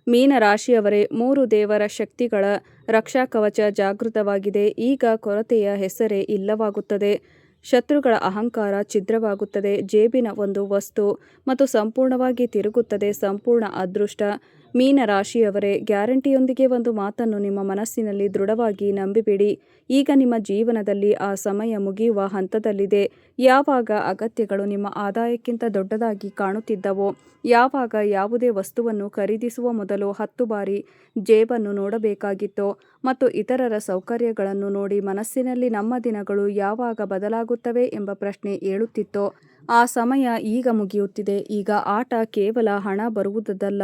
ಮೀನ ರಾಶಿಯವರೇ, 3 ದೇವರ ಶಕ್ತಿಗಳ ರಕ್ಷಾ ಕವಚ ಜಾಗೃತವಾಗಿದೆ. ಈಗ ಕೊರತೆಯ ಹೆಸರೇ ಇಲ್ಲವಾಗುತ್ತದೆ. ಶತ್ರುಗಳ ಅಹಂಕಾರ ಛಿದ್ರವಾಗುತ್ತದೆ. ಜೇಬಿನ ಒಂದು ವಸ್ತು ಮತ್ತು ಸಂಪೂರ್ಣವಾಗಿ ತಿರುಗುತ್ತದೆ. ಸಂಪೂರ್ಣ ಅದೃಷ್ಟ. ಮೀನ ರಾಶಿಯವರೇ, ಗ್ಯಾರಂಟಿಯೊಂದಿಗೆ ಒಂದು ಮಾತನ್ನು ನಿಮ್ಮ ಮನಸ್ಸಿನಲ್ಲಿ ದೃಢವಾಗಿ ನಂಬಿಬಿಡಿ. ಈಗ ನಿಮ್ಮ ಜೀವನದಲ್ಲಿ ಆ ಸಮಯ ಮುಗಿಯುವ ಹಂತದಲ್ಲಿದೆ. ಯಾವಾಗ ಅಗತ್ಯಗಳು ನಿಮ್ಮ ಆದಾಯಕ್ಕಿಂತ ದೊಡ್ಡದಾಗಿ ಕಾಣುತ್ತಿದ್ದವೋ, ಯಾವಾಗ ಯಾವುದೇ ವಸ್ತುವನ್ನು ಖರೀದಿಸುವ ಮೊದಲು 10 ಬಾರಿ ಜೇಬನ್ನು ನೋಡಬೇಕಾಗಿತ್ತೋ ಮತ್ತು ಇತರರ ಸೌಕರ್ಯಗಳನ್ನು ನೋಡಿ ಮನಸ್ಸಿನಲ್ಲಿ ನಮ್ಮ ದಿನಗಳು ಯಾವಾಗ ಬದಲಾಗುತ್ತವೆ ಎಂಬ ಪ್ರಶ್ನೆ ಏಳುತ್ತಿತ್ತೋ, ಆ ಸಮಯ ಈಗ ಮುಗಿಯುತ್ತಿದೆ. ಈಗ ಆಟ ಕೇವಲ ಹಣ ಬರುವುದಲ್ಲ,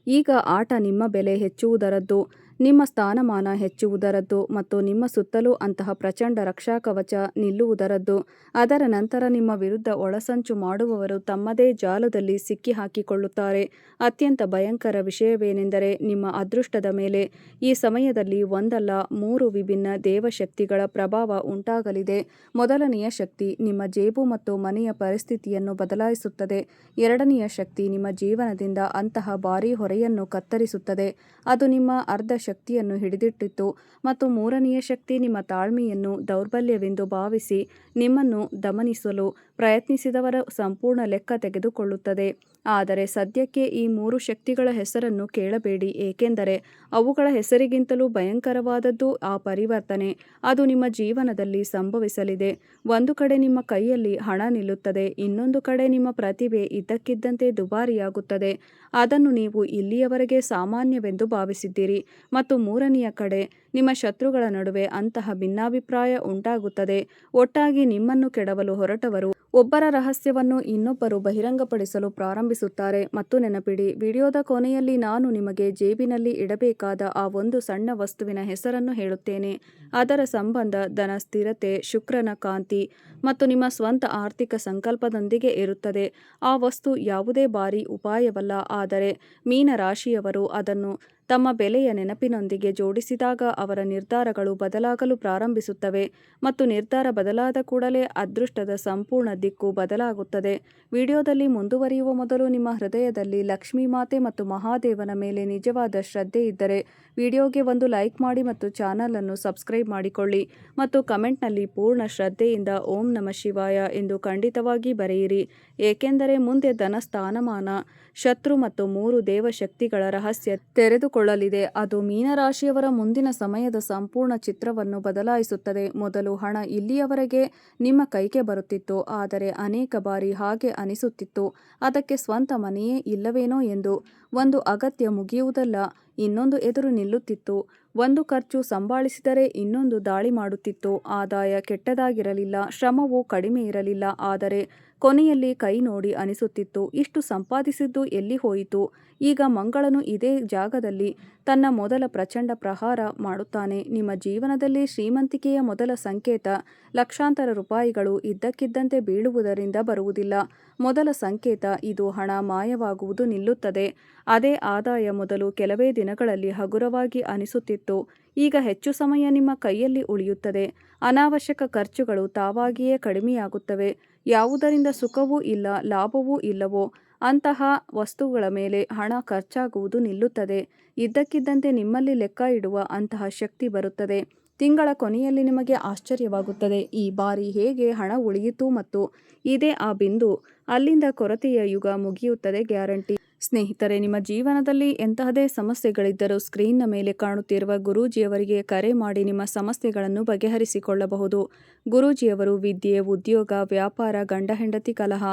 ಈಗ ಆಟ ನಿಮ್ಮ ಬೆಲೆ ಹೆಚ್ಚುವುದರದ್ದು, ನಿಮ್ಮ ಸ್ಥಾನಮಾನ ಹೆಚ್ಚುವುದರದ್ದು ಮತ್ತು ನಿಮ್ಮ ಸುತ್ತಲೂ ಅಂತಹ ಪ್ರಚಂಡ ರಕ್ಷಾ ಕವಚ ನಿಲ್ಲುವುದರದ್ದು. ಅದರ ನಂತರ ನಿಮ್ಮ ವಿರುದ್ಧ ಒಳಸಂಚು ಮಾಡುವವರು ತಮ್ಮದೇ ಜಾಲದಲ್ಲಿ ಸಿಕ್ಕಿಹಾಕಿಕೊಳ್ಳುತ್ತಾರೆ. ಅತ್ಯಂತ ಭಯಂಕರ ವಿಷಯವೇನೆಂದರೆ, ನಿಮ್ಮ ಅದೃಷ್ಟದ ಮೇಲೆ ಈ ಸಮಯದಲ್ಲಿ ಒಂದಲ್ಲ 3 ವಿಭಿನ್ನ ದೇವಶಕ್ತಿಗಳ ಪ್ರಭಾವ ಉಂಟಾಗಲಿದೆ. ಮೊದಲನೆಯ ಶಕ್ತಿ ನಿಮ್ಮ ಜೇಬು ಮತ್ತು ಮನೆಯ ಪರಿಸ್ಥಿತಿಯನ್ನು ಬದಲಾಯಿಸುತ್ತದೆ. ಎರಡನೆಯ ಶಕ್ತಿ ನಿಮ್ಮ ಜೀವನದಿಂದ ಅಂತಹ ಭಾರೀ ಹೊರೆಯನ್ನು ಕತ್ತರಿಸುತ್ತದೆ, ಅದು ನಿಮ್ಮ ಅರ್ಧ ಶಕ್ತಿಯನ್ನು ಹಿಡಿದಿಟ್ಟಿತ್ತು. ಮತ್ತು ಮೂರನೆಯ ಶಕ್ತಿ ನಿಮ್ಮ ತಾಳ್ಮೆಯನ್ನು ದೌರ್ಬಲ್ಯವೆಂದು ಭಾವಿಸಿ ನಿಮ್ಮನ್ನು ದಮನಿಸಲು ಪ್ರಯತ್ನಿಸಿದವರ ಸಂಪೂರ್ಣ ಲೆಕ್ಕ ತೆಗೆದುಕೊಳ್ಳುತ್ತದೆ. ಆದರೆ ಸದ್ಯಕ್ಕೆ ಈ 3 ಶಕ್ತಿಗಳ ಹೆಸರನ್ನು ಕೇಳಬೇಡಿ, ಏಕೆಂದರೆ ಅವುಗಳ ಹೆಸರಿಗಿಂತಲೂ ಭಯಂಕರವಾದದ್ದು ಆ ಪರಿವರ್ತನೆ. ಅದು ನಿಮ್ಮ ಜೀವನದಲ್ಲಿ ಸಂಭವಿಸಲಿದೆ. ಒಂದು ಕಡೆ ನಿಮ್ಮ ಕೈಯಲ್ಲಿ ಹಣ ನಿಲ್ಲುತ್ತದೆ, ಇನ್ನೊಂದು ಕಡೆ ನಿಮ್ಮ ಪ್ರತಿಭೆ ಇದ್ದಕ್ಕಿದ್ದಂತೆ ದುಬಾರಿಯಾಗುತ್ತದೆ. ಅದನ್ನು ನೀವು ಇಲ್ಲಿಯವರೆಗೆ ಸಾಮಾನ್ಯವೆಂದು ಭಾವಿಸಿದ್ದೀರಿ. ಮತ್ತು ಮೂರನೆಯ ಕಡೆ ನಿಮ್ಮ ಶತ್ರುಗಳ ನಡುವೆ ಅಂತಹ ಭಿನ್ನಾಭಿಪ್ರಾಯ ಉಂಟಾಗುತ್ತದೆ. ಒಟ್ಟಾಗಿ ನಿಮ್ಮನ್ನು ಕೆಡವಲು ಹೊರಟವರು ಒಬ್ಬರ ರಹಸ್ಯವನ್ನು ಇನ್ನೊಬ್ಬರು ಬಹಿರಂಗಪಡಿಸಲು ಪ್ರಾರಂಭಿಸುತ್ತಾರೆ. ಮತ್ತು ನೆನಪಿಡಿ, ವಿಡಿಯೋದ ಕೊನೆಯಲ್ಲಿ ನಾನು ನಿಮಗೆ ಜೇಬಿನಲ್ಲಿ ಇಡಬೇಕಾದ ಆ ಒಂದು ಸಣ್ಣ ವಸ್ತುವಿನ ಹೆಸರನ್ನು ಹೇಳುತ್ತೇನೆ. ಅದರ ಸಂಬಂಧ ಧನ, ಸ್ಥಿರತೆ, ಶುಕ್ರನ ಕಾಂತಿ ಮತ್ತು ನಿಮ್ಮ ಸ್ವಂತ ಆರ್ಥಿಕ ಸಂಕಲ್ಪದೊಂದಿಗೆ ಇರುತ್ತದೆ. ಆ ವಸ್ತು ಯಾವುದೇ ಭಾರೀ ಉಪಾಯವಲ್ಲ, ಆದರೆ ಮೀನ ರಾಶಿಯವರು ಅದನ್ನು ತಮ್ಮ ಬೆಲೆಯ ನೆನಪಿನೊಂದಿಗೆ ಜೋಡಿಸಿದಾಗ ಅವರ ನಿರ್ಧಾರಗಳು ಬದಲಾಗಲು ಪ್ರಾರಂಭಿಸುತ್ತವೆ. ಮತ್ತು ನಿರ್ಧಾರ ಬದಲಾದ ಕೂಡಲೇ ಅದೃಷ್ಟದ ಸಂಪೂರ್ಣ ದಿಕ್ಕು ಬದಲಾಗುತ್ತದೆ. ವಿಡಿಯೋದಲ್ಲಿ ಮುಂದುವರಿಯುವ ಮೊದಲು ನಿಮ್ಮ ಹೃದಯದಲ್ಲಿ ಲಕ್ಷ್ಮೀ ಮಾತೆ ಮತ್ತು ಮಹಾದೇವನ ಮೇಲೆ ನಿಜವಾದ ಶ್ರದ್ಧೆ ಇದ್ದರೆ ವಿಡಿಯೋಗೆ ಒಂದು ಲೈಕ್ ಮಾಡಿ ಮತ್ತು ಚಾನಲ್ ಅನ್ನು ಸಬ್ಸ್ಕ್ರೈಬ್ ಮಾಡಿಕೊಳ್ಳಿ. ಮತ್ತು ಕಮೆಂಟ್ನಲ್ಲಿ ಪೂರ್ಣ ಶ್ರದ್ಧೆಯಿಂದ ಓಂ ನಮಃ ಶಿವಾಯ ಎಂದು ಖಂಡಿತವಾಗಿ ಬರೆಯಿರಿ, ಏಕೆಂದರೆ ಮುಂದೆ ಧನ, ಸ್ಥಾನಮಾನ, ಶತ್ರು ಮತ್ತು 3 ದೇವಶಕ್ತಿಗಳ ರಹಸ್ಯ ತೆರೆದುಕೊಳ್ಳಲಿದೆ. ಅದು ಮೀನರಾಶಿಯವರ ಮುಂದಿನ ಸಮಯದ ಸಂಪೂರ್ಣ ಚಿತ್ರವನ್ನು ಬದಲಾಯಿಸುತ್ತದೆ. ಮೊದಲು ಹಣ ಇಲ್ಲಿಯವರೆಗೆ ನಿಮ್ಮ ಕೈಗೆ ಬರುತ್ತಿತ್ತು, ಆದರೆ ಅನೇಕ ಬಾರಿ ಹಾಗೆ ಅನಿಸುತ್ತಿತ್ತು, ಅದಕ್ಕೆ ಸ್ವಂತ ಮನೆಯೇ ಇಲ್ಲವೇನೋ ಎಂದು. ಒಂದು ಅಗತ್ಯ ಮುಗಿಯುವುದಲ್ಲ, ಇನ್ನೊಂದು ಎದುರು ನಿಲ್ಲುತ್ತಿತ್ತು. ಒಂದು ಖರ್ಚು ಸಂಭಾಳಿಸಿದರೆ ಇನ್ನೊಂದು ದಾಳಿ ಮಾಡುತ್ತಿತ್ತು. ಆದಾಯ ಕೆಟ್ಟದಾಗಿರಲಿಲ್ಲ, ಶ್ರಮವು ಕಡಿಮೆ ಇರಲಿಲ್ಲ, ಆದರೆ ಕೊನೆಯಲ್ಲಿ ಕೈ ನೋಡಿ ಅನಿಸುತ್ತಿತ್ತು, ಇಷ್ಟು ಸಂಪಾದಿಸಿದ್ದು ಎಲ್ಲಿ ಹೋಯಿತು. ಈಗ ಮಂಗಳನು ಇದೇ ಜಾಗದಲ್ಲಿ ತನ್ನ ಮೊದಲ ಪ್ರಚಂಡ ಪ್ರಹಾರ ಮಾಡುತ್ತಾನೆ. ನಿಮ್ಮ ಜೀವನದಲ್ಲಿ ಶ್ರೀಮಂತಿಕೆಯ ಮೊದಲ ಸಂಕೇತ ಲಕ್ಷಾಂತರ ರೂಪಾಯಿಗಳು ಇದ್ದಕ್ಕಿದ್ದಂತೆ ಬೀಳುವುದರಿಂದ ಬರುವುದಿಲ್ಲ. ಮೊದಲ ಸಂಕೇತ ಇದು ಹಣ ಮಾಯವಾಗುವುದು ನಿಲ್ಲುತ್ತದೆ. ಅದೇ ಆದಾಯ ಮೊದಲು ಕೆಲವೇ ದಿನಗಳಲ್ಲಿ ಹಗುರವಾಗಿ ಅನಿಸುತ್ತಿತ್ತು, ಈಗ ಹೆಚ್ಚು ಸಮಯ ನಿಮ್ಮ ಕೈಯಲ್ಲಿ ಉಳಿಯುತ್ತದೆ. ಅನಾವಶ್ಯಕ ಖರ್ಚುಗಳು ತಾವಾಗಿಯೇ ಕಡಿಮೆಯಾಗುತ್ತವೆ. ಯಾವುದರಿಂದ ಸುಖವೂ ಇಲ್ಲ, ಲಾಭವೂ ಇಲ್ಲವೋ ಅಂತಹ ವಸ್ತುಗಳ ಮೇಲೆ ಹಣ ಖರ್ಚಾಗುವುದು ನಿಲ್ಲುತ್ತದೆ. ಇದ್ದಕ್ಕಿದ್ದಂತೆ ನಿಮ್ಮಲ್ಲಿ ಲೆಕ್ಕ ಇಡುವ ಅಂತಹ ಶಕ್ತಿ ಬರುತ್ತದೆ. ತಿಂಗಳ ಕೊನೆಯಲ್ಲಿ ನಿಮಗೆ ಆಶ್ಚರ್ಯವಾಗುತ್ತದೆ, ಈ ಬಾರಿ ಹೇಗೆ ಹಣ ಉಳಿಯಿತು ಮತ್ತು ಇದೇ ಆ ಬಿಂದು. ಅಲ್ಲಿಂದ ಕೊರತೆಯ ಯುಗ ಮುಗಿಯುತ್ತದೆ ಗ್ಯಾರಂಟಿ. ಸ್ನೇಹಿತರೆ, ನಿಮ್ಮ ಜೀವನದಲ್ಲಿ ಎಂತಹದೇ ಸಮಸ್ಯೆಗಳಿದ್ದರೂ ಸ್ಕ್ರೀನ್ನ ಮೇಲೆ ಕಾಣುತ್ತಿರುವ ಗುರೂಜಿಯವರಿಗೆ ಕರೆ ಮಾಡಿ ನಿಮ್ಮ ಸಮಸ್ಯೆಗಳನ್ನು ಬಗೆಹರಿಸಿಕೊಳ್ಳಬಹುದು. ಗುರೂಜಿಯವರು ವಿದ್ಯೆ, ಉದ್ಯೋಗ, ವ್ಯಾಪಾರ, ಗಂಡ ಹೆಂಡತಿ ಕಲಹ,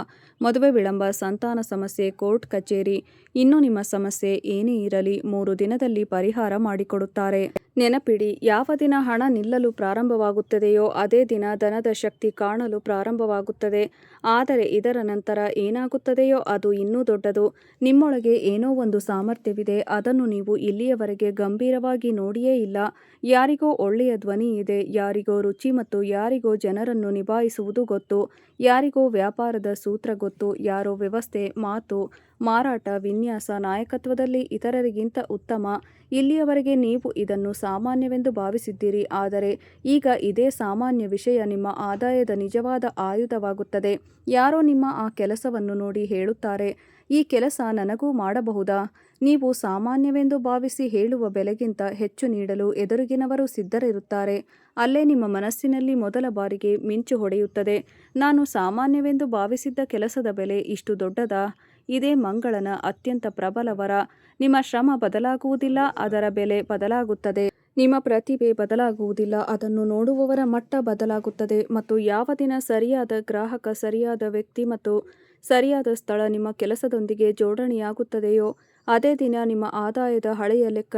ಮದುವೆ ವಿಳಂಬ, ಸಂತಾನ ಸಮಸ್ಯೆ, ಕೋರ್ಟ್ ಕಚೇರಿ, ಇನ್ನು ನಿಮ್ಮ ಸಮಸ್ಯೆ ಏನೇ ಇರಲಿ 3 ದಿನದಲ್ಲಿ ಪರಿಹಾರ ಮಾಡಿಕೊಡುತ್ತಾರೆ. ನೆನಪಿಡಿ, ಯಾವ ದಿನ ಹಣ ನಿಲ್ಲಲು ಪ್ರಾರಂಭವಾಗುತ್ತದೆಯೋ ಅದೇ ದಿನ ಧನದ ಶಕ್ತಿ ಕಾಣಲು ಪ್ರಾರಂಭವಾಗುತ್ತದೆ. ಆದರೆ ಇದರ ನಂತರ ಏನಾಗುತ್ತದೆಯೋ ಅದು ಇನ್ನೂ ದೊಡ್ಡದು. ನಿಮ್ಮೊಳಗೆ ಏನೋ ಒಂದು ಸಾಮರ್ಥ್ಯವಿದೆ, ಅದನ್ನು ನೀವು ಇಲ್ಲಿಯವರೆಗೆ ಗಂಭೀರವಾಗಿ ನೋಡಿಯೇ ಇಲ್ಲ. ಯಾರಿಗೋ ಒಳ್ಳೆಯ ಧ್ವನಿ ಇದೆ, ಯಾರಿಗೋ ರುಚಿ ಮತ್ತು ಯಾರಿಗೋ ಜನರನ್ನು ನಿಭಾಯಿಸುವುದು ಗೊತ್ತು, ಯಾರಿಗೋ ವ್ಯಾಪಾರದ ಸೂತ್ರ ಗೊತ್ತು, ಯಾರೋ ವ್ಯವಸ್ಥೆ, ಮಾತು, ಮಾರಾಟ, ವಿನ್ಯಾಸ, ನಾಯಕತ್ವದಲ್ಲಿ ಇತರರಿಗಿಂತ ಉತ್ತಮ. ಇಲ್ಲಿಯವರೆಗೆ ನೀವು ಇದನ್ನು ಸಾಮಾನ್ಯವೆಂದು ಭಾವಿಸಿದ್ದೀರಿ, ಆದರೆ ಈಗ ಇದೇ ಸಾಮಾನ್ಯ ವಿಷಯ ನಿಮ್ಮ ಆದಾಯದ ನಿಜವಾದ ಆಯುಧವಾಗುತ್ತದೆ. ಯಾರೋ ನಿಮ್ಮ ಆ ಕೆಲಸವನ್ನು ನೋಡಿ ಹೇಳುತ್ತಾರೆ, ಈ ಕೆಲಸ ನನಗೂ ಮಾಡಬಹುದಾ. ನೀವು ಸಾಮಾನ್ಯವೆಂದು ಭಾವಿಸಿ ಹೇಳುವ ಬೆಲೆಗಿಂತ ಹೆಚ್ಚು ನೀಡಲು ಎದುರಿಗಿನವರು ಸಿದ್ಧರಿರುತ್ತಾರೆ. ಅಲ್ಲೇ ನಿಮ್ಮ ಮನಸ್ಸಿನಲ್ಲಿ ಮೊದಲ ಬಾರಿಗೆ ಮಿಂಚು ಹೊಡೆಯುತ್ತದೆ. ನಾನು ಸಾಮಾನ್ಯವೆಂದು ಭಾವಿಸಿದ್ದ ಕೆಲಸದ ಬೆಲೆ ಇಷ್ಟು ದೊಡ್ಡದಾ? ಇದೇ ಮಂಗಳನ ಅತ್ಯಂತ ಪ್ರಬಲ ವರ. ನಿಮ್ಮ ಶ್ರಮ ಬದಲಾಗುವುದಿಲ್ಲ, ಅದರ ಬೆಲೆ ಬದಲಾಗುತ್ತದೆ. ನಿಮ್ಮ ಪ್ರತಿಭೆ ಬದಲಾಗುವುದಿಲ್ಲ, ಅದನ್ನು ನೋಡುವವರ ಮಟ್ಟ ಬದಲಾಗುತ್ತದೆ. ಮತ್ತು ಯಾವ ದಿನ ಸರಿಯಾದ ಗ್ರಾಹಕ, ಸರಿಯಾದ ವ್ಯಕ್ತಿ ಮತ್ತು ಸರಿಯಾದ ಸ್ಥಳ ನಿಮ್ಮ ಕೆಲಸದೊಂದಿಗೆ ಜೋಡಣೆಯಾಗುತ್ತದೆಯೋ ಅದೇ ದಿನ ನಿಮ್ಮ ಆದಾಯದ ಹಳೆಯ ಲೆಕ್ಕ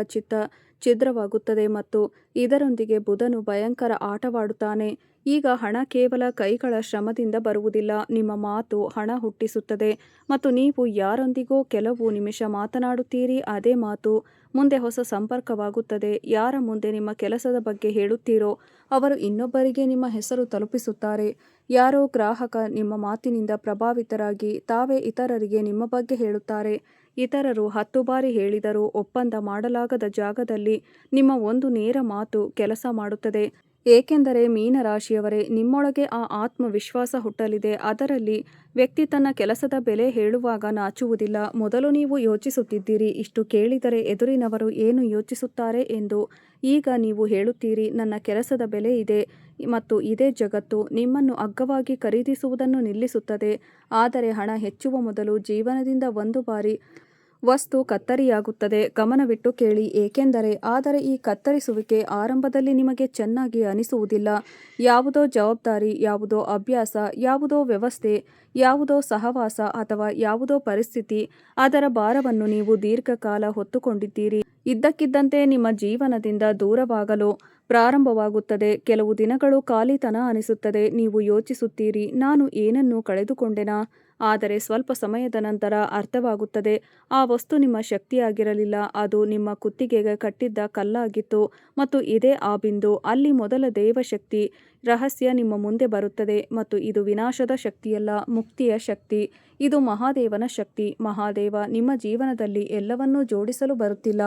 ಛಿದ್ರವಾಗುತ್ತದೆ. ಮತ್ತು ಇದರೊಂದಿಗೆ ಬುಧನು ಭಯಂಕರ ಆಟವಾಡುತ್ತಾನೆ. ಈಗ ಹಣ ಕೇವಲ ಕೈಗಳ ಶ್ರಮದಿಂದ ಬರುವುದಿಲ್ಲ, ನಿಮ್ಮ ಮಾತು ಹಣ ಹುಟ್ಟಿಸುತ್ತದೆ. ಮತ್ತು ನೀವು ಯಾರೊಂದಿಗೋ ಕೆಲವು ನಿಮಿಷ ಮಾತನಾಡುತ್ತೀರಿ, ಅದೇ ಮಾತು ಮುಂದೆ ಹೊಸ ಸಂಪರ್ಕವಾಗುತ್ತದೆ. ಯಾರ ಮುಂದೆ ನಿಮ್ಮ ಕೆಲಸದ ಬಗ್ಗೆ ಹೇಳುತ್ತೀರೋ ಅವರು ಇನ್ನೊಬ್ಬರಿಗೆ ನಿಮ್ಮ ಹೆಸರು ತಲುಪಿಸುತ್ತಾರೆ. ಯಾರೋ ಗ್ರಾಹಕ ನಿಮ್ಮ ಮಾತಿನಿಂದ ಪ್ರಭಾವಿತರಾಗಿ ತಾವೇ ಇತರರಿಗೆ ನಿಮ್ಮ ಬಗ್ಗೆ ಹೇಳುತ್ತಾರೆ. ಇತರರು 10 ಬಾರಿ ಹೇಳಿದರೂ ಒಪ್ಪಂದ ಮಾಡಲಾಗದ ಜಾಗದಲ್ಲಿ ನಿಮ್ಮ ಒಂದು ನೇರ ಮಾತು ಕೆಲಸ ಮಾಡುತ್ತದೆ. ಏಕೆಂದರೆ ಮೀನರಾಶಿಯವರೇ, ನಿಮ್ಮೊಳಗೆ ಆ ಆತ್ಮವಿಶ್ವಾಸ ಹುಟ್ಟಲಿದೆ. ಅದರಲ್ಲಿ ವ್ಯಕ್ತಿ ತನ್ನ ಕೆಲಸದ ಬೆಲೆ ಹೇಳುವಾಗ ನಾಚುವುದಿಲ್ಲ. ಮೊದಲು ನೀವು ಯೋಚಿಸುತ್ತಿದ್ದೀರಿ, ಇಷ್ಟು ಕೇಳಿದರೆ ಎದುರಿನವರು ಏನು ಯೋಚಿಸುತ್ತಾರೆ ಎಂದು. ಈಗ ನೀವು ಹೇಳುತ್ತೀರಿ, ನನ್ನ ಕೆಲಸದ ಬೆಲೆ ಇದೆ ಮತ್ತು ಇದೇ ಜಗತ್ತು ನಿಮ್ಮನ್ನು ಅಗ್ಗವಾಗಿ ಖರೀದಿಸುವುದನ್ನು ನಿಲ್ಲಿಸುತ್ತದೆ. ಆದರೆ ಹಣ ಹೆಚ್ಚುವ ಮೊದಲು ಜೀವನದಿಂದ ಒಂದು ಬಾರಿ ವಸ್ತು ಕತ್ತರಿಯಾಗುತ್ತದೆ. ಗಮನವಿಟ್ಟು ಕೇಳಿ, ಏಕೆಂದರೆ ಆದರೆ ಈ ಕತ್ತರಿಸುವಿಕೆ ಆರಂಭದಲ್ಲಿ ನಿಮಗೆ ಚೆನ್ನಾಗಿ ಅನಿಸುವುದಿಲ್ಲ. ಯಾವುದೋ ಜವಾಬ್ದಾರಿ, ಯಾವುದೋ ಅಭ್ಯಾಸ, ಯಾವುದೋ ವ್ಯವಸ್ಥೆ, ಯಾವುದೋ ಸಹವಾಸ ಅಥವಾ ಯಾವುದೋ ಪರಿಸ್ಥಿತಿ, ಅದರ ಭಾರವನ್ನು ನೀವು ದೀರ್ಘಕಾಲ ಹೊತ್ತುಕೊಂಡಿದ್ದೀರಿ. ಇದ್ದಕ್ಕಿದ್ದಂತೆ ನಿಮ್ಮ ಜೀವನದಿಂದ ದೂರವಾಗಲು ಪ್ರಾರಂಭವಾಗುತ್ತದೆ. ಕೆಲವು ದಿನಗಳು ಖಾಲಿತನ ಅನಿಸುತ್ತದೆ. ನೀವು ಯೋಚಿಸುತ್ತೀರಿ, ನಾನು ಏನನ್ನು ಕಳೆದುಕೊಂಡೆನಾ? ಆದರೆ ಸ್ವಲ್ಪ ಸಮಯದ ನಂತರ ಅರ್ಥವಾಗುತ್ತದೆ, ಆ ವಸ್ತು ನಿಮ್ಮ ಶಕ್ತಿಯಾಗಿರಲಿಲ್ಲ, ಅದು ನಿಮ್ಮ ಕುತ್ತಿಗೆಗೆ ಕಟ್ಟಿದ್ದ ಕಲ್ಲಾಗಿತ್ತು. ಮತ್ತು ಇದೇ ಆ ಬಿಂದು. ಅಲ್ಲಿ ಮೊದಲ ದೈವಶಕ್ತಿ ರಹಸ್ಯ ನಿಮ್ಮ ಮುಂದೆ ಬರುತ್ತದೆ. ಮತ್ತು ಇದು ವಿನಾಶದ ಶಕ್ತಿಯಲ್ಲ, ಮುಕ್ತಿಯ ಶಕ್ತಿ. ಇದು ಮಹಾದೇವನ ಶಕ್ತಿ. ಮಹಾದೇವ ನಿಮ್ಮ ಜೀವನದಲ್ಲಿ ಎಲ್ಲವನ್ನೂ ಜೋಡಿಸಲು ಬರುತ್ತಿಲ್ಲ.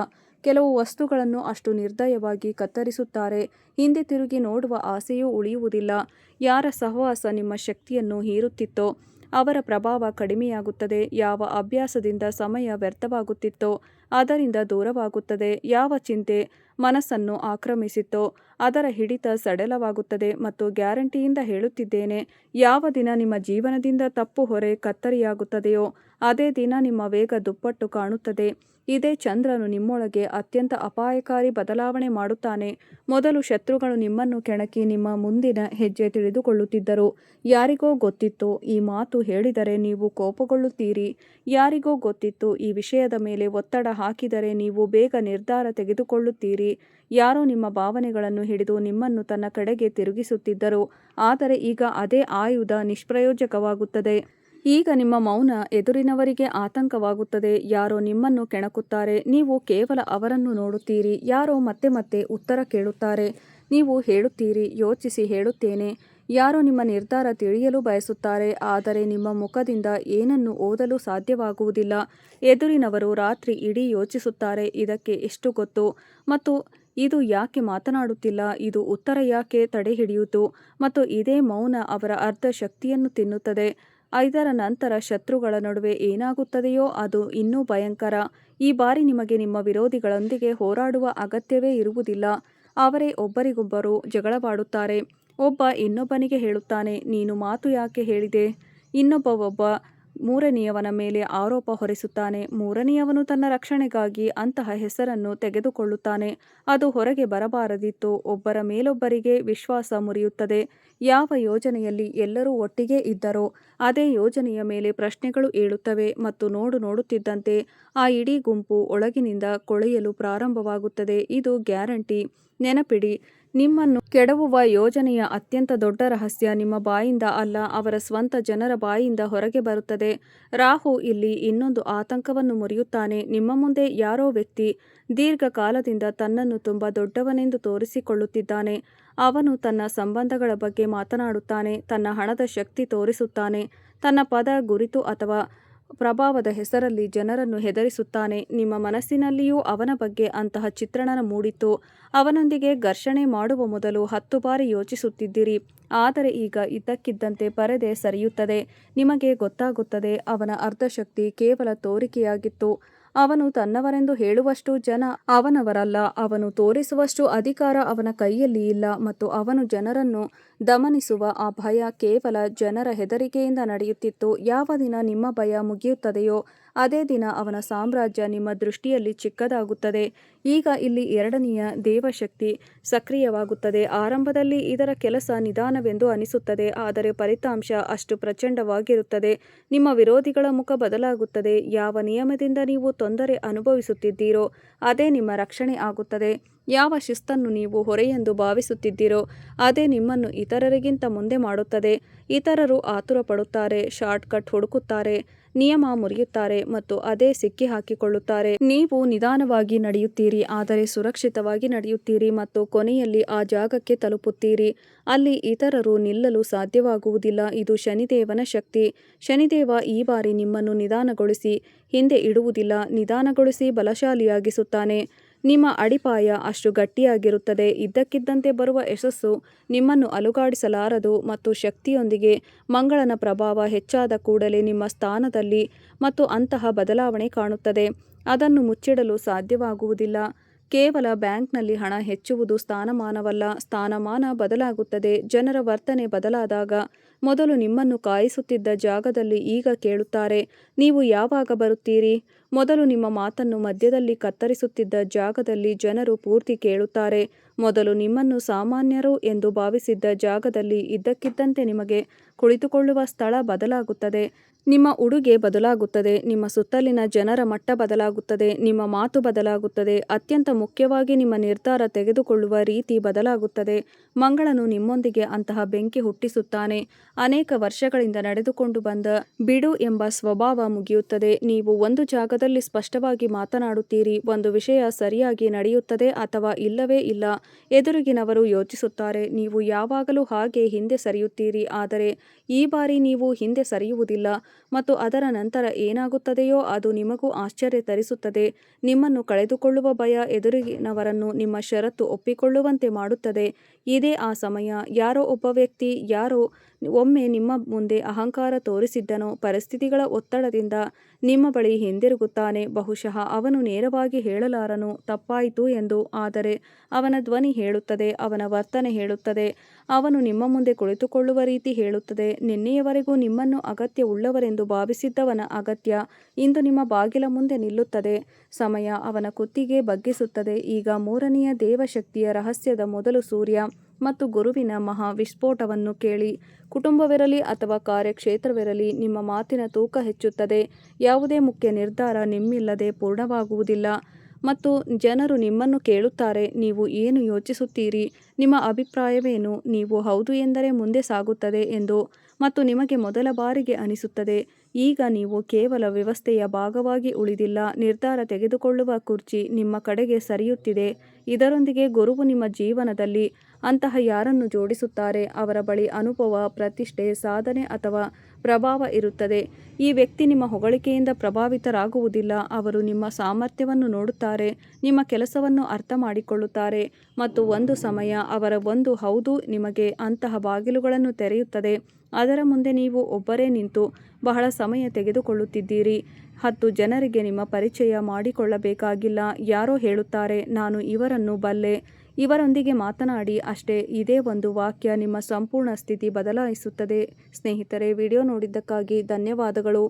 ಕೆಲವು ವಸ್ತುಗಳನ್ನು ಅಷ್ಟು ನಿರ್ದಯವಾಗಿ ಕತ್ತರಿಸುತ್ತಾರೆ, ಹಿಂದೆ ತಿರುಗಿ ನೋಡುವ ಆಸೆಯೂ ಉಳಿಯುವುದಿಲ್ಲ. ಯಾರ ಸಹವಾಸ ನಿಮ್ಮ ಶಕ್ತಿಯನ್ನು ಹೀರುತ್ತಿತ್ತೋ ಅವರ ಪ್ರಭಾವ ಕಡಿಮೆಯಾಗುತ್ತದೆ. ಯಾವ ಅಭ್ಯಾಸದಿಂದ ಸಮಯ ವ್ಯರ್ಥವಾಗುತ್ತಿತ್ತೋ ಅದರಿಂದ ದೂರವಾಗುತ್ತದೆ. ಯಾವ ಚಿಂತೆ ಮನಸ್ಸನ್ನು ಆಕ್ರಮಿಸಿತ್ತೋ ಅದರ ಹಿಡಿತ ಸಡಿಲವಾಗುತ್ತದೆ. ಮತ್ತು ಗ್ಯಾರಂಟಿಯಿಂದ ಹೇಳುತ್ತಿದ್ದೇನೆ, ಯಾವ ದಿನ ನಿಮ್ಮ ಜೀವನದಿಂದ ತಪ್ಪು ಹೊರೆ ಕತ್ತರಿಯಾಗುತ್ತದೆಯೋ ಅದೇ ದಿನ ನಿಮ್ಮ ವೇಗ ದುಪ್ಪಟ್ಟು ಕಾಣುತ್ತದೆ. ಇದೇ ಚಂದ್ರನು ನಿಮ್ಮೊಳಗೆ ಅತ್ಯಂತ ಅಪಾಯಕಾರಿ ಬದಲಾವಣೆ ಮಾಡುತ್ತಾನೆ. ಮೊದಲು ಶತ್ರುಗಳು ನಿಮ್ಮನ್ನು ಕೆಣಕಿ ನಿಮ್ಮ ಮುಂದಿನ ಹೆಜ್ಜೆ ತಿಳಿದುಕೊಳ್ಳುತ್ತಿದ್ದರು. ಯಾರಿಗೋ ಗೊತ್ತಿತ್ತು, ಈ ಮಾತು ಹೇಳಿದರೆ ನೀವು ಕೋಪಗೊಳ್ಳುತ್ತೀರಿ. ಯಾರಿಗೋ ಗೊತ್ತಿತ್ತು, ಈ ವಿಷಯದ ಮೇಲೆ ಒತ್ತಡ ಹಾಕಿದರೆ ನೀವು ಬೇಗ ನಿರ್ಧಾರ ತೆಗೆದುಕೊಳ್ಳುತ್ತೀರಿ. ಯಾರೋ ನಿಮ್ಮ ಭಾವನೆಗಳನ್ನು ಹಿಡಿದು ನಿಮ್ಮನ್ನು ತನ್ನ ಕಡೆಗೆ ತಿರುಗಿಸುತ್ತಿದ್ದರು. ಆದರೆ ಈಗ ಅದೇ ಆಯುಧ ನಿಷ್ಪ್ರಯೋಜಕವಾಗುತ್ತದೆ. ಈಗ ನಿಮ್ಮ ಮೌನ ಎದುರಿನವರಿಗೆ ಆತಂಕವಾಗುತ್ತದೆ. ಯಾರೋ ನಿಮ್ಮನ್ನು ಕೆಣಕುತ್ತಾರೆ, ನೀವು ಕೇವಲ ಅವರನ್ನು ನೋಡುತ್ತೀರಿ. ಯಾರೋ ಮತ್ತೆ ಮತ್ತೆ ಉತ್ತರ ಕೇಳುತ್ತಾರೆ, ನೀವು ಹೇಳುತ್ತೀರಿ, ಯೋಚಿಸಿ ಹೇಳುತ್ತೇನೆ. ಯಾರೋ ನಿಮ್ಮ ನಿರ್ಧಾರ ತಿಳಿಯಲು ಬಯಸುತ್ತಾರೆ, ಆದರೆ ನಿಮ್ಮ ಮುಖದಿಂದ ಏನನ್ನು ಓದಲು ಸಾಧ್ಯವಾಗುವುದಿಲ್ಲ. ಎದುರಿನವರು ರಾತ್ರಿ ಇಡೀ ಯೋಚಿಸುತ್ತಾರೆ, ಇದಕ್ಕೆ ಎಷ್ಟು ಗೊತ್ತು ಮತ್ತು ಇದು ಯಾಕೆ ಮಾತನಾಡುತ್ತಿಲ್ಲ, ಇದು ಉತ್ತರ ಯಾಕೆ ತಡೆಹಿಡಿಯಿತು. ಮತ್ತು ಇದೇ ಮೌನ ಅವರ ಅರ್ಧ ಶಕ್ತಿಯನ್ನು ತಿನ್ನುತ್ತದೆ. ಇದರ ನಂತರ ಶತ್ರುಗಳ ನಡುವೆ ಏನಾಗುತ್ತದೆಯೋ ಅದು ಇನ್ನೂ ಭಯಂಕರ. ಈ ಬಾರಿ ನಿಮಗೆ ನಿಮ್ಮ ವಿರೋಧಿಗಳೊಂದಿಗೆ ಹೋರಾಡುವ ಅಗತ್ಯವೇ ಇರುವುದಿಲ್ಲ. ಅವರೇ ಒಬ್ಬರಿಗೊಬ್ಬರು ಜಗಳವಾಡುತ್ತಾರೆ. ಒಬ್ಬ ಇನ್ನೊಬ್ಬನಿಗೆ ಹೇಳುತ್ತಾನೆ, ನೀನು ಮಾತು ಯಾಕೆ ಹೇಳಿದೆ. ಒಬ್ಬ ಮೂರನೆಯವನ ಮೇಲೆ ಆರೋಪ ಹೊರಿಸುತ್ತಾನೆ. ಮೂರನೆಯವನು ತನ್ನ ರಕ್ಷಣೆಗಾಗಿ ಅಂತಹ ಹೆಸರನ್ನು ತೆಗೆದುಕೊಳ್ಳುತ್ತಾನೆ. ಅದು ಹೊರಗೆ ಬರಬಾರದಿತ್ತು. ಒಬ್ಬರ ಮೇಲೊಬ್ಬರಿಗೆ ವಿಶ್ವಾಸ ಮುರಿಯುತ್ತದೆ. ಯಾವ ಯೋಜನೆಯಲ್ಲಿ ಎಲ್ಲರೂ ಒಟ್ಟಿಗೆ ಇದ್ದರೋ ಅದೇ ಯೋಜನೆಯ ಮೇಲೆ ಪ್ರಶ್ನೆಗಳು ಏಳುತ್ತವೆ. ಮತ್ತು ನೋಡುತ್ತಿದ್ದಂತೆ ಆ ಇಡೀ ಗುಂಪು ಒಳಗಿನಿಂದ ಕೊಳೆಯಲು ಪ್ರಾರಂಭವಾಗುತ್ತದೆ. ಇದು ಗ್ಯಾರಂಟಿ. ನೆನಪಿಡಿ, ನಿಮ್ಮನ್ನು ಕೆಡವುವ ಯೋಜನೆಯ ಅತ್ಯಂತ ದೊಡ್ಡ ರಹಸ್ಯ ನಿಮ್ಮ ಬಾಯಿಂದ ಅಲ್ಲ, ಅವರ ಸ್ವಂತ ಜನರ ಬಾಯಿಂದ ಹೊರಗೆ ಬರುತ್ತದೆ. ರಾಹು ಇಲ್ಲಿ ಇನ್ನೊಂದು ಆತಂಕವನ್ನು ಮುರಿಯುತ್ತಾನೆ. ನಿಮ್ಮ ಮುಂದೆ ಯಾರೋ ವ್ಯಕ್ತಿ ದೀರ್ಘಕಾಲದಿಂದ ತನ್ನನ್ನು ತುಂಬ ದೊಡ್ಡವನೆಂದು ತೋರಿಸಿಕೊಳ್ಳುತ್ತಿದ್ದಾನೆ. ಅವನು ತನ್ನ ಸಂಬಂಧಗಳ ಬಗ್ಗೆ ಮಾತನಾಡುತ್ತಾನೆ, ತನ್ನ ಹಣದ ಶಕ್ತಿ ತೋರಿಸುತ್ತಾನೆ, ತನ್ನ ಪದ, ಗುರುತು ಅಥವಾ ಪ್ರಭಾವದ ಹೆಸರಲ್ಲಿ ಜನರನ್ನು ಹೆದರಿಸುತ್ತಾನೆ. ನಿಮ್ಮ ಮನಸ್ಸಿನಲ್ಲಿಯೂ ಅವನ ಬಗ್ಗೆ ಅಂತಹ ಚಿತ್ರಣ ಮೂಡಿತ್ತು. ಅವನೊಂದಿಗೆ ಘರ್ಷಣೆ ಮಾಡುವ ಮೊದಲು 10 ಬಾರಿ ಯೋಚಿಸುತ್ತಿದ್ದಿರಿ. ಆದರೆ ಈಗ ಇದ್ದಕ್ಕಿದ್ದಂತೆ ಪರದೆ ಸರಿಯುತ್ತದೆ. ನಿಮಗೆ ಗೊತ್ತಾಗುತ್ತದೆ, ಅವನ ಅರ್ಧ ಶಕ್ತಿ ಕೇವಲ ತೋರಿಕೆಯಾಗಿತ್ತು. ಅವನು ತನ್ನವರೆಂದು ಹೇಳುವಷ್ಟು ಜನ ಅವನವರಲ್ಲ. ಅವನು ತೋರಿಸುವಷ್ಟು ಅಧಿಕಾರ ಅವನ ಕೈಯಲ್ಲಿ ಇಲ್ಲ ಮತ್ತು ಅವನು ಜನರನ್ನು ದಮನಿಸುವ ಆ ಭಯ ಕೇವಲ ಜನರ ಹೆದರಿಕೆಯಿಂದ ನಡೆಯುತ್ತಿತ್ತು. ಯಾವ ದಿನ ನಿಮ್ಮ ಭಯ ಮುಗಿಯುತ್ತದೆಯೋ ಅದೇ ದಿನ ಅವನ ಸಾಮ್ರಾಜ್ಯ ನಿಮ್ಮ ದೃಷ್ಟಿಯಲ್ಲಿ ಚಿಕ್ಕದಾಗುತ್ತದೆ. ಈಗ ಇಲ್ಲಿ ಎರಡನೆಯ ದೇವಶಕ್ತಿ ಸಕ್ರಿಯವಾಗುತ್ತದೆ. ಆರಂಭದಲ್ಲಿ ಇದರ ಕೆಲಸ ನಿಧಾನವೆಂದು ಅನಿಸುತ್ತದೆ, ಆದರೆ ಫಲಿತಾಂಶ ಅಷ್ಟು ಪ್ರಚಂಡವಾಗಿರುತ್ತದೆ. ನಿಮ್ಮ ವಿರೋಧಿಗಳ ಮುಖ ಬದಲಾಗುತ್ತದೆ. ಯಾವ ನಿಯಮದಿಂದ ನೀವು ತೊಂದರೆ ಅನುಭವಿಸುತ್ತಿದ್ದೀರೋ ಅದೇ ನಿಮ್ಮ ರಕ್ಷಣೆ ಆಗುತ್ತದೆ. ಯಾವ ಶಿಸ್ತನ್ನು ನೀವು ಹೊರೆಯೆಂದು ಭಾವಿಸುತ್ತಿದ್ದೀರೋ ಅದೇ ನಿಮ್ಮನ್ನು ಇತರರಿಗಿಂತ ಮುಂದೆ ಮಾಡುತ್ತದೆ. ಇತರರು ಆತುರಪಡುತ್ತಾರೆ, ಶಾರ್ಟ್ಕಟ್ ಹುಡುಕುತ್ತಾರೆ, ನಿಯಮ ಮುರಿಯುತ್ತಾರೆ ಮತ್ತು ಅದೇ ಸಿಕ್ಕಿಹಾಕಿಕೊಳ್ಳುತ್ತಾರೆ. ನೀವು ನಿಧಾನವಾಗಿ ನಡೆಯುತ್ತೀರಿ, ಆದರೆ ಸುರಕ್ಷಿತವಾಗಿ ನಡೆಯುತ್ತೀರಿ ಮತ್ತು ಕೊನೆಯಲ್ಲಿ ಆ ಜಾಗಕ್ಕೆ ತಲುಪುತ್ತೀರಿ ಅಲ್ಲಿ ಇತರರು ನಿಲ್ಲಲು ಸಾಧ್ಯವಾಗುವುದಿಲ್ಲ. ಇದು ಶನಿದೇವನ ಶಕ್ತಿ. ಶನಿದೇವ ಈ ಬಾರಿ ನಿಮ್ಮನ್ನು ನಿಧಾನಗೊಳಿಸಿ ಹಿಂದೆ ಇಡುವುದಿಲ್ಲ, ನಿಧಾನಗೊಳಿಸಿ ಬಲಶಾಲಿಯಾಗಿಸುತ್ತಾನೆ. ನಿಮ್ಮ ಅಡಿಪಾಯ ಅಷ್ಟು ಗಟ್ಟಿಯಾಗಿರುತ್ತದೆ. ಇದ್ದಕ್ಕಿದ್ದಂತೆ ಬರುವ ಯಶಸ್ಸು ನಿಮ್ಮನ್ನು ಅಲುಗಾಡಿಸಲಾರದು ಮತ್ತು ಶಕ್ತಿಯೊಂದಿಗೆ ಮಂಗಳನ ಪ್ರಭಾವ ಹೆಚ್ಚಾದ ಕೂಡಲೇ ನಿಮ್ಮ ಸ್ಥಾನದಲ್ಲಿ ಮತ್ತು ಅಂತಹ ಬದಲಾವಣೆ ಕಾಣುತ್ತದೆ. ಅದನ್ನು ಮುಚ್ಚಿಡಲು ಸಾಧ್ಯವಾಗುವುದಿಲ್ಲ. ಕೇವಲ ಬ್ಯಾಂಕ್ನಲ್ಲಿ ಹಣ ಹೆಚ್ಚುವುದು ಸ್ಥಾನಮಾನವಲ್ಲ, ಸ್ಥಾನಮಾನ ಬದಲಾಗುತ್ತದೆ. ಜನರ ವರ್ತನೆ ಬದಲಾದಾಗ ಮೊದಲು ನಿಮ್ಮನ್ನು ಕಾಯಿಸುತ್ತಿದ್ದ ಜಾಗದಲ್ಲಿ ಈಗ ಕೇಳುತ್ತಾರೆ, ನೀವು ಯಾವಾಗ ಬರುತ್ತೀರಿ? ಮೊದಲು ನಿಮ್ಮ ಮಾತನ್ನು ಮಧ್ಯದಲ್ಲಿ ಕತ್ತರಿಸುತ್ತಿದ್ದ ಜಾಗದಲ್ಲಿ ಜನರು ಪೂರ್ತಿ ಕೇಳುತ್ತಾರೆ. ಮೊದಲು ನಿಮ್ಮನ್ನು ಸಾಮಾನ್ಯರು ಎಂದು ಭಾವಿಸಿದ್ದ ಜಾಗದಲ್ಲಿ ಇದ್ದಕ್ಕಿದ್ದಂತೆ ನಿಮಗೆ ಕುಳಿತುಕೊಳ್ಳುವ ಸ್ಥಳ ಬದಲಾಗುತ್ತದೆ. ನಿಮ್ಮ ಉಡುಗೆ ಬದಲಾಗುತ್ತದೆ, ನಿಮ್ಮ ಸುತ್ತಲಿನ ಜನರ ಮಟ್ಟ ಬದಲಾಗುತ್ತದೆ, ನಿಮ್ಮ ಮಾತು ಬದಲಾಗುತ್ತದೆ. ಅತ್ಯಂತ ಮುಖ್ಯವಾಗಿ ನಿಮ್ಮ ನಿರ್ಧಾರ ತೆಗೆದುಕೊಳ್ಳುವ ರೀತಿ ಬದಲಾಗುತ್ತದೆ. ಮಂಗಳನು ನಿಮ್ಮೊಂದಿಗೆ ಅಂತಹ ಬೆಂಕಿ ಹುಟ್ಟಿಸುತ್ತಾನೆ. ಅನೇಕ ವರ್ಷಗಳಿಂದ ನಡೆದುಕೊಂಡು ಬಂದ ಬಿಡು ಎಂಬ ಸ್ವಭಾವ ಮುಗಿಯುತ್ತದೆ. ನೀವು ಒಂದು ಜಾಗದಲ್ಲಿ ಸ್ಪಷ್ಟವಾಗಿ ಮಾತನಾಡುತ್ತೀರಿ, ಒಂದು ವಿಷಯ ಸರಿಯಾಗಿ ನಡೆಯುತ್ತದೆ ಅಥವಾ ಇಲ್ಲವೇ ಇಲ್ಲ. ಎದುರಿಗಿನವರು ಯೋಚಿಸುತ್ತಾರೆ, ನೀವು ಯಾವಾಗಲೂ ಹಾಗೆ ಹಿಂದೆ ಸರಿಯುತ್ತೀರಿ, ಆದರೆ ಈ ಬಾರಿ ನೀವು ಹಿಂದೆ ಸರಿಯುವುದಿಲ್ಲ ಮತ್ತು ಅದರ ನಂತರ ಏನಾಗುತ್ತದೆಯೋ ಅದು ನಿಮಗೂ ಆಶ್ಚರ್ಯ ತರಿಸುತ್ತದೆ. ನಿಮ್ಮನ್ನು ಕಳೆದುಕೊಳ್ಳುವ ಭಯ ಎದುರಿನವರನ್ನು ನಿಮ್ಮ ಷರತ್ತು ಒಪ್ಪಿಕೊಳ್ಳುವಂತೆ ಮಾಡುತ್ತದೆ. ಇದೇ ಆ ಸಮಯ. ಯಾರೋ ಒಬ್ಬ ವ್ಯಕ್ತಿ, ಯಾರೋ ಒಮ್ಮೆ ನಿಮ್ಮ ಮುಂದೆ ಅಹಂಕಾರ ತೋರಿಸಿದ್ದನೋ, ಪರಿಸ್ಥಿತಿಗಳ ಒತ್ತಡದಿಂದ ನಿಮ್ಮ ಬಳಿ ಹಿಂದಿರುಗುತ್ತಾನೆ. ಬಹುಶಃ ಅವನು ನೇರವಾಗಿ ಹೇಳಲಾರನು ತಪ್ಪಾಯಿತು ಎಂದು, ಆದರೆ ಅವನ ಧ್ವನಿ ಹೇಳುತ್ತದೆ, ಅವನ ವರ್ತನೆ ಹೇಳುತ್ತದೆ, ಅವನು ನಿಮ್ಮ ಮುಂದೆ ಕುಳಿತುಕೊಳ್ಳುವ ರೀತಿ ಹೇಳುತ್ತದೆ. ನಿನ್ನೆಯವರೆಗೂ ನಿಮ್ಮನ್ನು ಅಗತ್ಯವುಳ್ಳವರೆಂದು ಭಾವಿಸಿದ್ದವನ ಅಗತ್ಯ ಇಂದು ನಿಮ್ಮ ಬಾಗಿಲ ಮುಂದೆ ನಿಲ್ಲುತ್ತದೆ. ಸಮಯ ಅವನ ಕುತ್ತಿಗೆ ಬಗ್ಗಿಸುತ್ತದೆ. ಈಗ ಮೂರನೆಯ ದೇವಶಕ್ತಿಯ ರಹಸ್ಯದ ಮೊದಲು ಸೂರ್ಯ ಮತ್ತು ಗುರುವಿನ ಮಹಾ ವಿಸ್ಫೋಟವನ್ನು ಕೇಳಿ. ಕುಟುಂಬವಿರಲಿ ಅಥವಾ ಕಾರ್ಯಕ್ಷೇತ್ರವಿರಲಿ, ನಿಮ್ಮ ಮಾತಿನ ತೂಕ ಹೆಚ್ಚುತ್ತದೆ. ಯಾವುದೇ ಮುಖ್ಯ ನಿರ್ಧಾರ ನಿಮ್ಮಿಲ್ಲದೆ ಪೂರ್ಣವಾಗುವುದಿಲ್ಲ ಮತ್ತು ಜನರು ನಿಮ್ಮನ್ನು ಕೇಳುತ್ತಾರೆ, ನೀವು ಏನು ಯೋಚಿಸುತ್ತೀರಿ, ನಿಮ್ಮ ಅಭಿಪ್ರಾಯವೇನು? ನೀವು ಹೌದು ಎಂದರೆ ಮುಂದೆ ಸಾಗುತ್ತದೆ ಎಂದು ಮತ್ತು ನಿಮಗೆ ಮೊದಲ ಬಾರಿಗೆ ಅನಿಸುತ್ತದೆ, ಈಗ ನೀವು ಕೇವಲ ವ್ಯವಸ್ಥೆಯ ಭಾಗವಾಗಿ ಉಳಿದಿಲ್ಲ, ನಿರ್ಧಾರ ತೆಗೆದುಕೊಳ್ಳುವ ಕುರ್ಚಿ ನಿಮ್ಮ ಕಡೆಗೆ ಸರಿಯುತ್ತಿದೆ. ಇದರೊಂದಿಗೆ ಗುರುವು ನಿಮ್ಮ ಜೀವನದಲ್ಲಿ ಅಂತಹ ಯಾರನ್ನು ಜೋಡಿಸುತ್ತಾರೆ. ಅವರ ಬಳಿ ಅನುಭವ, ಪ್ರತಿಷ್ಠೆ, ಸಾಧನೆ ಅಥವಾ ಪ್ರಭಾವ ಇರುತ್ತದೆ. ಈ ವ್ಯಕ್ತಿ ನಿಮ್ಮ ಹೊಗಳಿಕೆಯಿಂದ ಪ್ರಭಾವಿತರಾಗುವುದಿಲ್ಲ. ಅವರು ನಿಮ್ಮ ಸಾಮರ್ಥ್ಯವನ್ನು ನೋಡುತ್ತಾರೆ, ನಿಮ್ಮ ಕೆಲಸವನ್ನು ಅರ್ಥ ಮಾಡಿಕೊಳ್ಳುತ್ತಾರೆ ಮತ್ತು ಒಂದು ಸಮಯ ಅವರ ಒಂದು ಹೌದು ನಿಮಗೆ ಅಂತಹ ಬಾಗಿಲುಗಳನ್ನು ತೆರೆಯುತ್ತದೆ. ಅದರ ಮುಂದೆ ನೀವು ಒಬ್ಬರೇ ನಿಂತು ಬಹಳ ಸಮಯ ತೆಗೆದುಕೊಳ್ಳುತ್ತಿದ್ದೀರಿ. 10 ಜನರಿಗೆ ನಿಮ್ಮ ಪರಿಚಯ ಮಾಡಿಕೊಳ್ಳಬೇಕಾಗಿಲ್ಲ. ಯಾರೋ ಹೇಳುತ್ತಾರೆ, ನಾನು ಇವರನ್ನು ಬಲ್ಲೆ, ಇವರೊಂದಿಗೆ ಮಾತನಾಡಿ ಅಷ್ಟೇ. ಇದೇ ಒಂದು ವಾಕ್ಯ ನಿಮ್ಮ ಸಂಪೂರ್ಣ ಸ್ಥಿತಿ ಬದಲಾಯಿಸುತ್ತದೆ. ಸ್ನೇಹಿತರೆ, ವಿಡಿಯೋ ನೋಡಿದ್ದಕ್ಕಾಗಿ ಧನ್ಯವಾದಗಳು.